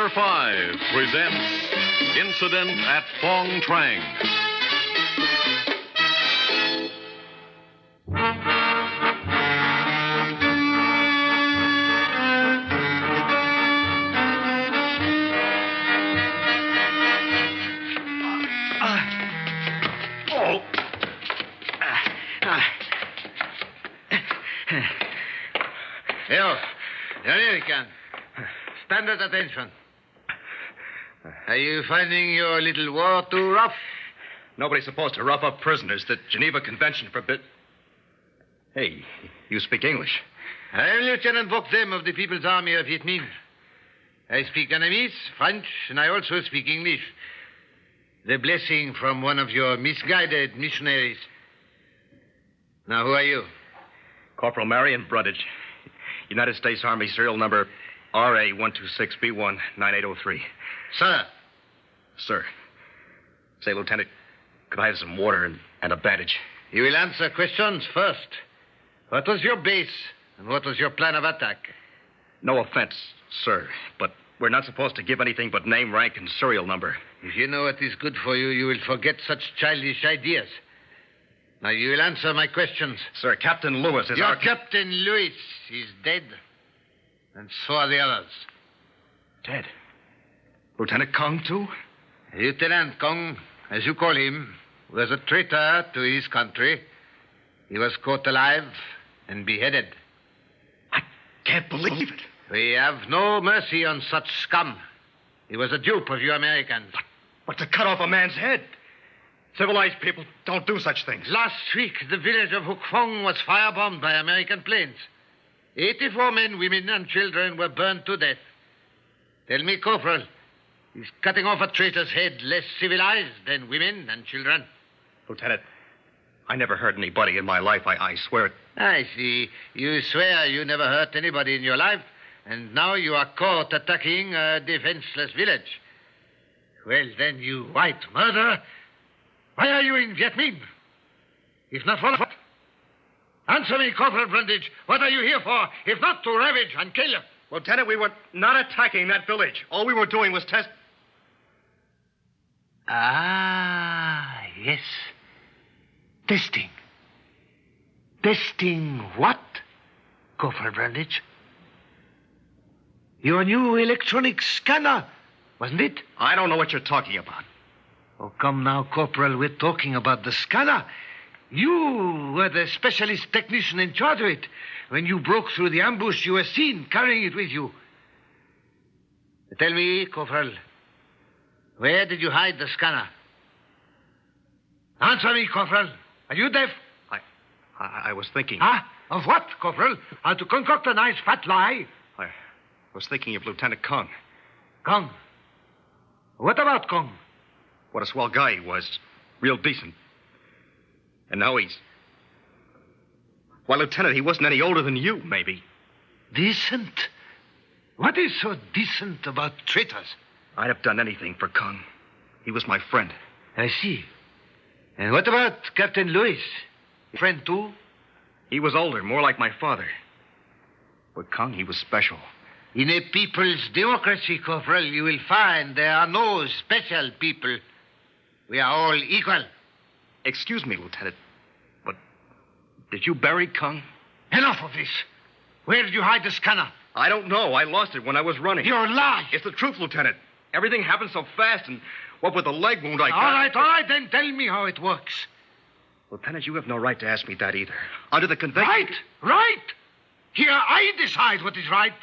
Number 5 presents Incident at Phong Trang. Here you can. Stand at attention. Are you finding your little war too rough? Nobody's supposed to rough up prisoners. The Geneva Convention forbid. Hey, you speak English. I am Lieutenant Vocdem of the People's Army of Viet Minh. I speak Vietnamese, French, and I also speak English. The blessing from one of your misguided missionaries. Now, who are you? Corporal Marion Brundage. United States Army serial number RA126B19803. Sir. Sir. Say, Lieutenant, could I have some water and a bandage? You will answer questions first. What was your base, and what was your plan of attack? No offense, sir, but we're not supposed to give anything but name, rank, and serial number. If you know what is good for you, you will forget such childish ideas. Now, you will answer my questions. Sir, Captain Lewis is Your Captain Lewis is dead, and so are the others. Dead? Lieutenant Kong, too? Lieutenant Kong, as you call him, was a traitor to his country. He was caught alive and beheaded. I can't believe it. We have no mercy on such scum. He was a dupe of you Americans. But to cut off a man's head? Civilized people don't do such things. Last week, the village of Hook Phong was firebombed by American planes. 84 men, women, and children were burned to death. Tell me, Corporal, is cutting off a traitor's head less civilized than women and children? Lieutenant, I never hurt anybody in my life. I swear it. I see. You swear you never hurt anybody in your life, and now you are caught attacking a defenseless village. Well, then, you white murderer, why are you in Viet Minh? If not for what? Answer me, Corporal Brundage. What are you here for, if not to ravage and kill? Lieutenant, we were not attacking that village. All we were doing was test... Ah, yes. Testing. Testing what, Corporal Brundage? Your new electronic scanner, wasn't it? I don't know what you're talking about. Oh, come now, Corporal. We're talking about the scanner. You were the specialist technician in charge of it. When you broke through the ambush, you were seen carrying it with you. Tell me, Corporal, where did you hide the scanner? Answer me, Corporal. Are you deaf? I was thinking... Of what, Corporal? How to concoct a nice fat lie? I was thinking of Lieutenant Kong. Kong? What about Kong? What a swell guy he was. Real decent. And now he's... Why, Lieutenant, he wasn't any older than you, maybe. Decent? What is so decent about traitors? I'd have done anything for Kong. He was my friend. I see. And what about Captain Lewis? Your friend, too? He was older, more like my father. But Kong, he was special. In a people's democracy, Corporal, you will find there are no special people. We are all equal. Excuse me, Lieutenant, but did you bury Kong? Enough of this. Where did you hide the scanner? I don't know. I lost it when I was running. You're lying. It's the truth, Lieutenant. Everything happened so fast, and what with the leg wound I got... All right, then tell me how it works. Lieutenant, you have no right to ask me that either. Under the convention... Right. Here, I decide what is right.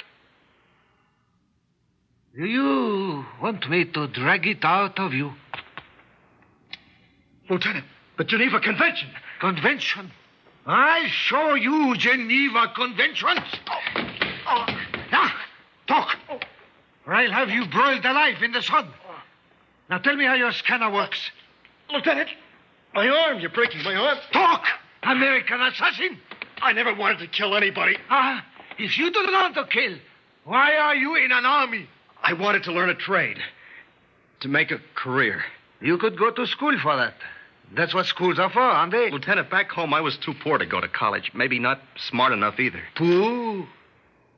Do you want me to drag it out of you? Lieutenant, the Geneva Convention. Convention? I'll show you Geneva Conventions. Now, talk. Or I'll have you broiled alive in the sun. Now tell me how your scanner works. Lieutenant, my arm. You're breaking my arm. Talk, American assassin. I never wanted to kill anybody. If you do not want to kill, why are you in an army? I wanted to learn a trade. To make a career. You could go to school for that. That's what schools are for, aren't they? Lieutenant, back home I was too poor to go to college. Maybe not smart enough either. Poor?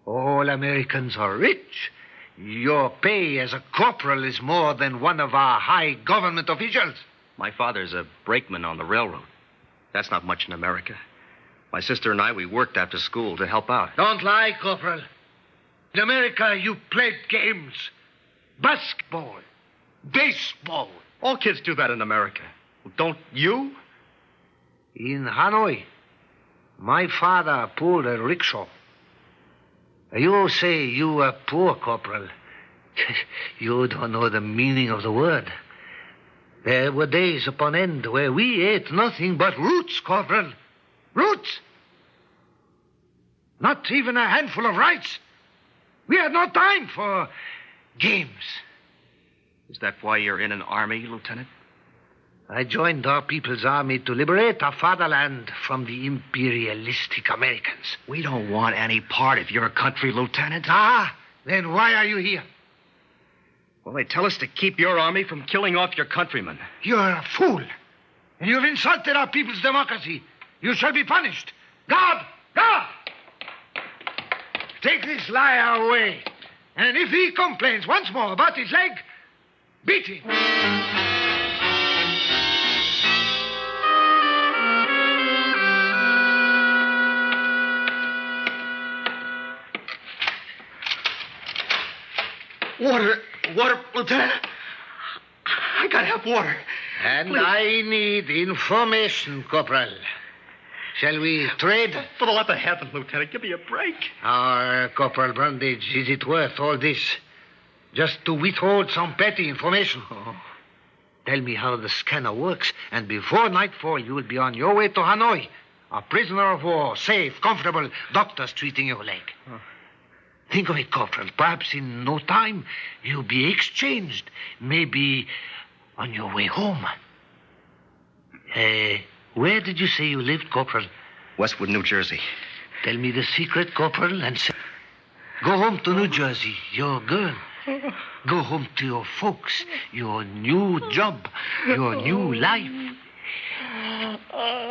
All Americans are rich. Your pay as a corporal is more than one of our high government officials. My father's a brakeman on the railroad. That's not much in America. My sister and I, we worked after school to help out. Don't lie, Corporal. In America, you played games. Basketball. Baseball. All kids do that in America. Don't you? In Hanoi, my father pulled a rickshaw. You say you were poor, Corporal. You don't know the meaning of the word. There were days upon end where we ate nothing but roots, Corporal. Roots. Not even a handful of rice. We had no time for games. Is that why you're in an army, Lieutenant? I joined our people's army to liberate our fatherland from the imperialistic Americans. We don't want any part of your country, Lieutenant. Ah, then why are you here? Well, they tell us to keep your army from killing off your countrymen. You're a fool. And you've insulted our people's democracy. You shall be punished. Guard! Guard! Take this liar away. And if he complains once more about his leg, beat him. Water, Lieutenant. I gotta have water. And Please. I need information, Corporal. Shall we trade? For the love of heaven, Lieutenant, give me a break. Corporal Brundage, is it worth all this? Just to withhold some petty information? Oh. Tell me how the scanner works, and before nightfall, you will be on your way to Hanoi. A prisoner of war, safe, comfortable, doctors treating your leg. Oh. Think of it, Corporal. Perhaps in no time, you'll be exchanged. Maybe on your way home. Where did you say you lived, Corporal? Westwood, New Jersey. Tell me the secret, Corporal, and say... Go home to New Jersey, your girl. Go home to your folks, your new job, your new life.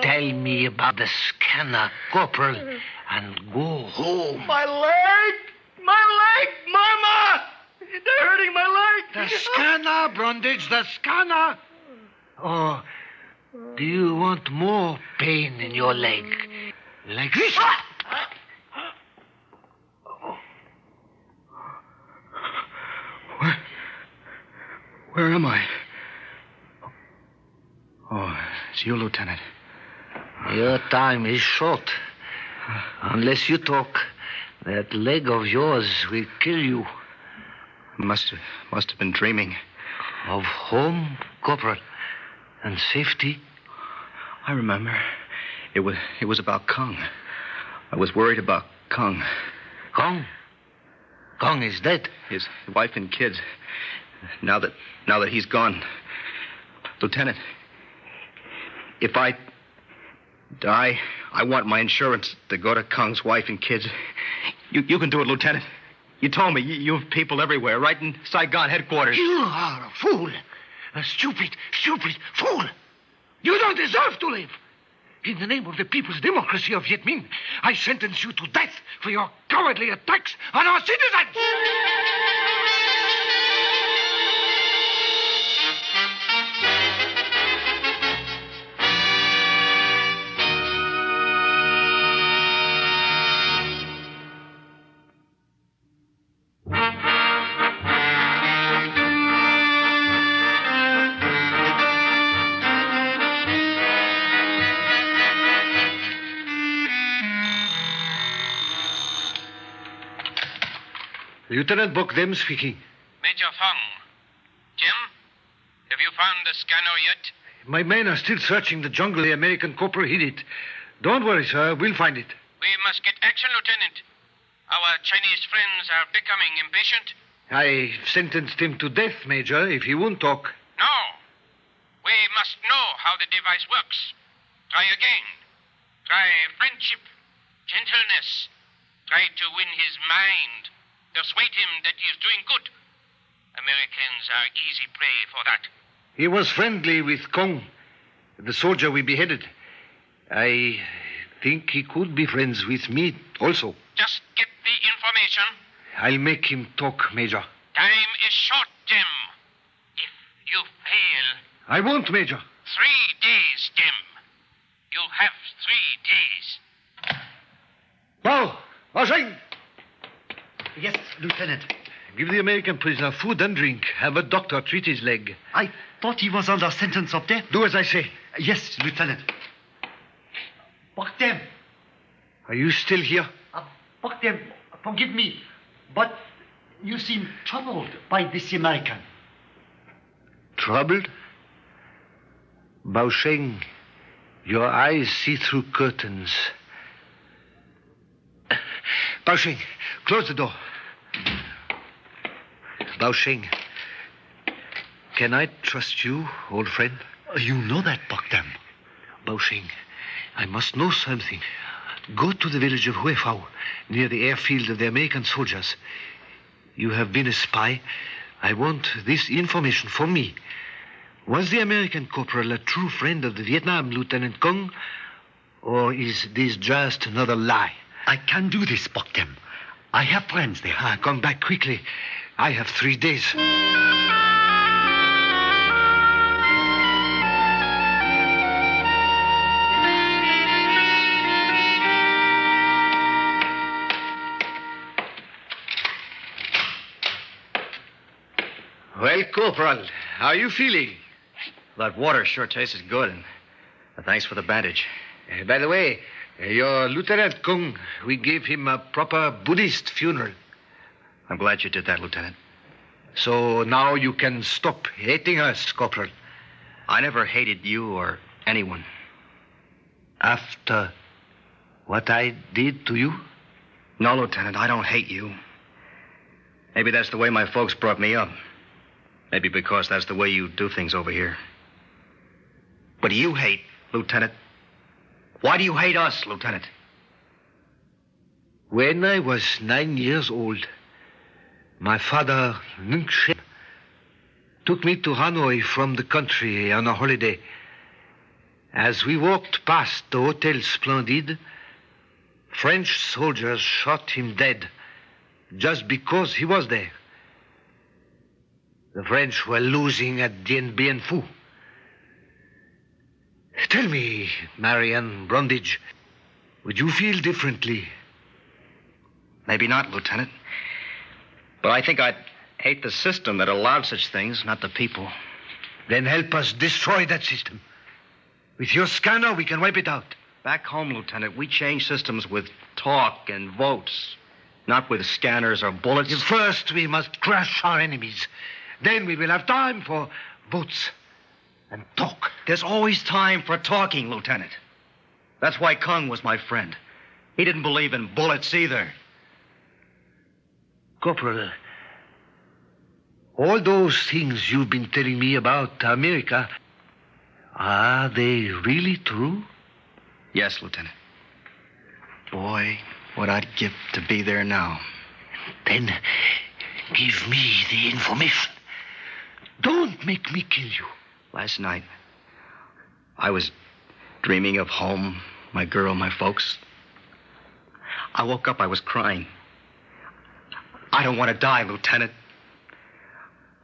Tell me about the scanner, Corporal, and go home. My leg! My leg! Mama! They're hurting my leg! The scanner, Brundage, the scanner. Oh, do you want more pain in your leg? Like this? Where am I? Oh, it's you, Lieutenant. Your time is short. Unless you talk, that leg of yours will kill you. Must have been dreaming. Of home, Corporal, and safety? I remember. It was about Kong. I was worried about Kong. Kong? Kong is dead. His wife and kids. Now that he's gone. Lieutenant, if I die, I want my insurance to go to Kong's wife and kids. You can do it, Lieutenant. You told me you have people everywhere, right in Saigon headquarters. You are a fool. A stupid fool. You don't deserve to live. In the name of the People's Democracy of Viet Minh, I sentence you to death for your cowardly attacks on our citizens. Lieutenant Bokdem speaking. Major Phong. Jim, have you found the scanner yet? My men are still searching the jungle. The American corporal hid it. Don't worry, sir. We'll find it. We must get action, Lieutenant. Our Chinese friends are becoming impatient. I sentenced him to death, Major, if he won't talk. No. We must know how the device works. Try again. Try friendship, gentleness. Try to win his mind. Persuade him that he is doing good. Americans are easy prey for that. He was friendly with Kong, the soldier we beheaded. I think he could be friends with me also. Just get the information. I'll make him talk, Major. Time is short, Jim. If you fail... I won't, Major. 3 days, Jim. You have 3 days. Now, Marching! Yes, Lieutenant. Give the American prisoner food and drink. Have a doctor treat his leg. I thought he was under sentence of death. Do as I say. Yes, Lieutenant. Baktem. Are you still here? Baktem, forgive me, but you seem troubled by this American. Troubled? Baosheng, your eyes see through curtains. Baosheng, close the door. Baosheng, can I trust you, old friend? You know that, Baktem. Baosheng, I must know something. Go to the village of Huefao, near the airfield of the American soldiers. You have been a spy. I want this information for me. Was the American corporal a true friend of the Vietnam Lieutenant Kong, or is this just another lie? I can do this, Baktem. I have friends there. Come back quickly. I have 3 days. Well, Corporal, how are you feeling? That water sure tastes good, and thanks for the bandage. By the way, your Lieutenant Kung, we gave him a proper Buddhist funeral. I'm glad you did that, Lieutenant. So now you can stop hating us, Corporal. I never hated you or anyone. After what I did to you? No, Lieutenant, I don't hate you. Maybe that's the way my folks brought me up. Maybe because that's the way you do things over here. But do you hate, Lieutenant? Why do you hate us, Lieutenant? When I was 9 years old, my father, Nung Shep, took me to Hanoi from the country on a holiday. As we walked past the Hotel Splendide, French soldiers shot him dead just because he was there. The French were losing at Dien Bien Phu. Tell me, Marianne Brundage, would you feel differently? Maybe not, Lieutenant. But I think I'd hate the system that allowed such things, not the people. Then help us destroy that system. With your scanner, we can wipe it out. Back home, Lieutenant, we change systems with talk and votes, not with scanners or bullets. First, we must crush our enemies. Then we will have time for votes and talk. There's always time for talking, Lieutenant. That's why Kung was my friend. He didn't believe in bullets either. Corporal, all those things you've been telling me about America, are they really true? Yes, Lieutenant. Boy, what I'd give to be there now. Then give me the information. Don't make me kill you. Last night, I was dreaming of home, my girl, my folks. I woke up, I was crying. I don't want to die, Lieutenant.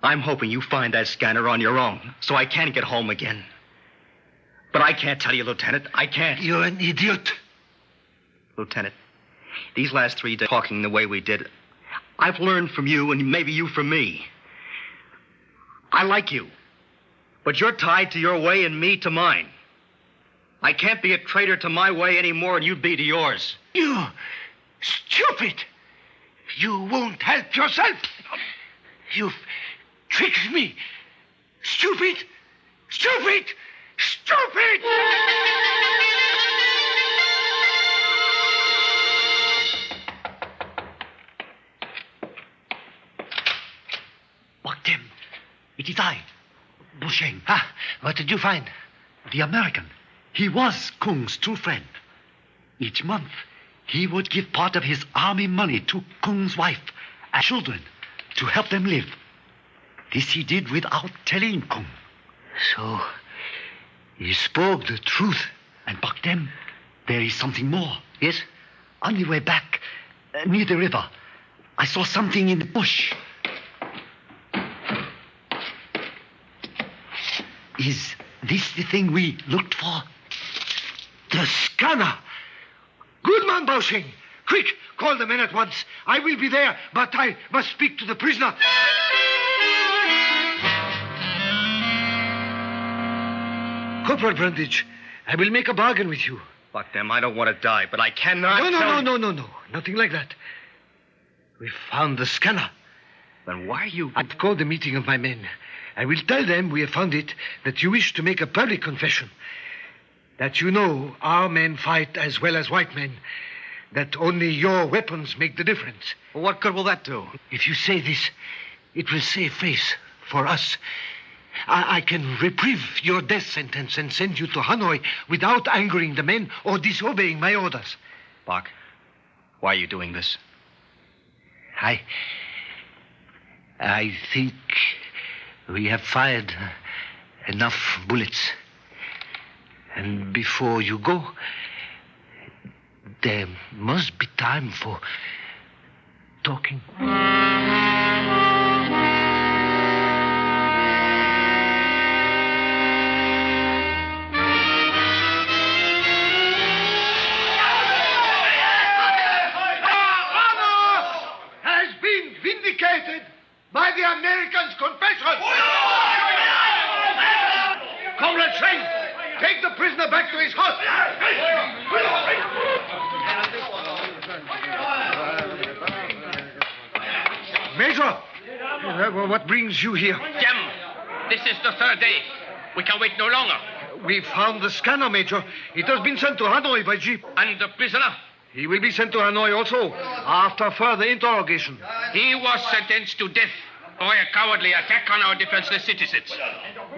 I'm hoping you find that scanner on your own, so I can get home again. But I can't tell you, Lieutenant. I can't. You're an idiot. Lieutenant, these last 3 days, talking the way we did, I've learned from you, and maybe you from me. I like you, but you're tied to your way and me to mine. I can't be a traitor to my way any more than you'd be to yours. You stupid. You won't help yourself. You've tricked me. Stupid. Stupid. Stupid. Baktem, it is I, Baosheng. What did you find? The American. He was Kung's true friend. Each month, he would give part of his army money to Kung's wife and children to help them live. This he did without telling Kung. So, he spoke the truth. And Baktem, there is something more. Yes? On the way back, near the river, I saw something in the bush. Is this the thing we looked for? The scanner! Good man, Baosheng. Quick, call the men at once. I will be there, but I must speak to the prisoner. Corporal Brundage, I will make a bargain with you. Fuck them. I don't want to die, but I cannot. No. Nothing like that. We found the scanner. Then why are you... I've called a meeting of my men. I will tell them we have found it, that you wish to make a public confession. That you know our men fight as well as white men. That only your weapons make the difference. Well, what good will that do? If you say this, it will save face for us. I can reprieve your death sentence and send you to Hanoi without angering the men or disobeying my orders. Bach, why are you doing this? I think we have fired enough bullets. And before you go, there must be time for talking. By the Americans' confession! Comrade Trang, take the prisoner back to his house. Major, what brings you here? Jem, this is the third day. We can wait no longer. We found the scanner, Major. It has been sent to Hanoi by jeep. And the prisoner? He will be sent to Hanoi also, after further interrogation. He was sentenced to death for a cowardly attack on our defenseless citizens.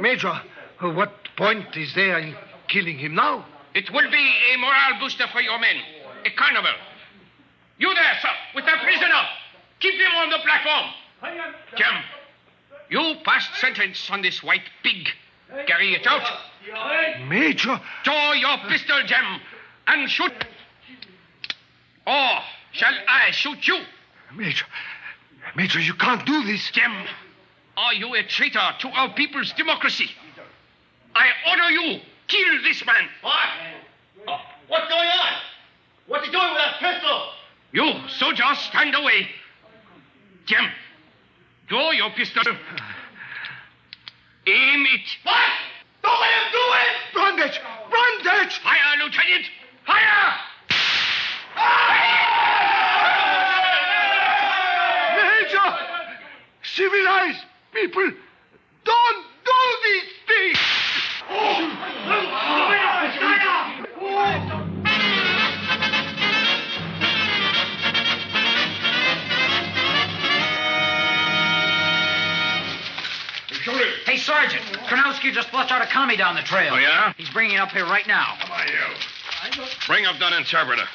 Major, what point is there in killing him now? It will be a morale booster for your men. A carnival. You there, sir, with the prisoner. Keep him on the platform. Jem, you passed sentence on this white pig. Carry it out. Major! Draw your pistol, Jem, and shoot. Or shall I shoot you? Major, you can't do this. Jem, are you a traitor to our people's democracy? I order you, kill this man. What? What's going on? What's he doing with that pistol? You, soldiers, stand away. Jem, draw your pistol. Aim it. What? Don't let him do it! Brundage! Fire, Lieutenant! Fire! Major! Civilized people don't do these things! Hey, Sergeant, Kronowski just flushed out a commie down the trail. Oh, yeah? He's bringing it up here right now. Come on, you. Bring up that interpreter.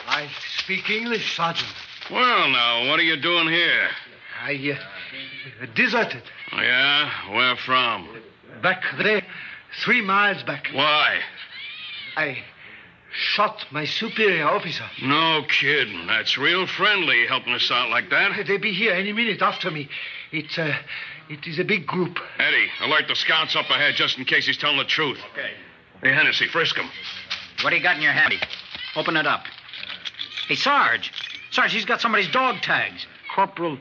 I speak English, Sergeant. Well, now, what are you doing here? I deserted. Oh, yeah? Where from? Back there, 3 miles back. Why? I shot my superior officer. No kidding. That's real friendly, helping us out like that. They'll be here any minute after me. It is a big group. Eddie, alert the scouts up ahead just in case he's telling the truth. Okay. Hey, Hennessy, frisk him. What do you got in your hand? Open it up. Hey, Sarge, he's got somebody's dog tags. Corporal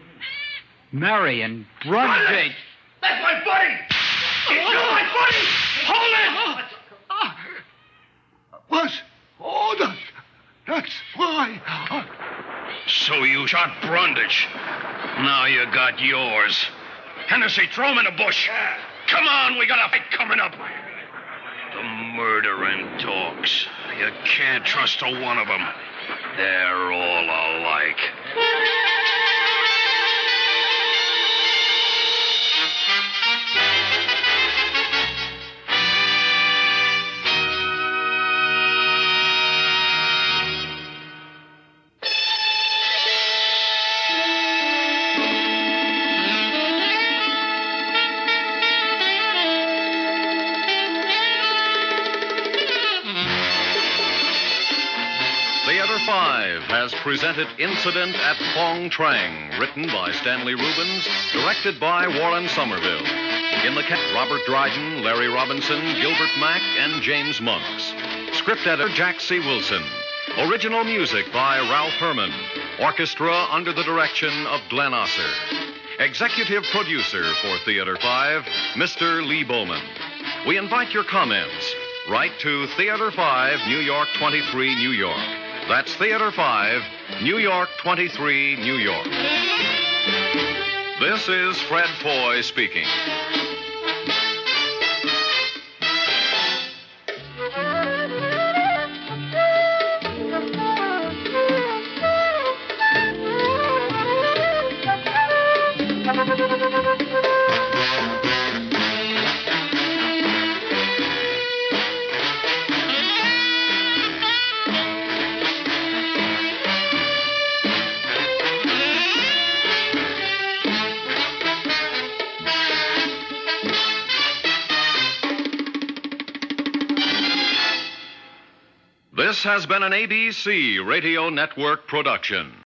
Marion Brundage. That's my buddy! It's my buddy! Hold it! Was ordered. That's why. So you shot Brundage. Now you got yours. Hennessy, throw him in the bush. Come on, we got a fight coming up. The murdering dogs. You can't trust a one of them. They're all alike. The Other Five has presented Incident at Phong, Trang, written by Stanley Rubens, directed by Warren Somerville. In the cast, Robert Dryden, Larry Robinson, Gilbert Mack, and James Monks. Script editor Jack C. Wilson. Original music by Ralph Herman. Orchestra under the direction of Glenn Osser. Executive producer for Theater 5, Mr. Lee Bowman. We invite your comments. Write to Theater 5, New York 23, New York. That's Theater 5, New York 23, New York. This is Fred Foy speaking. This has been an ABC Radio Network production.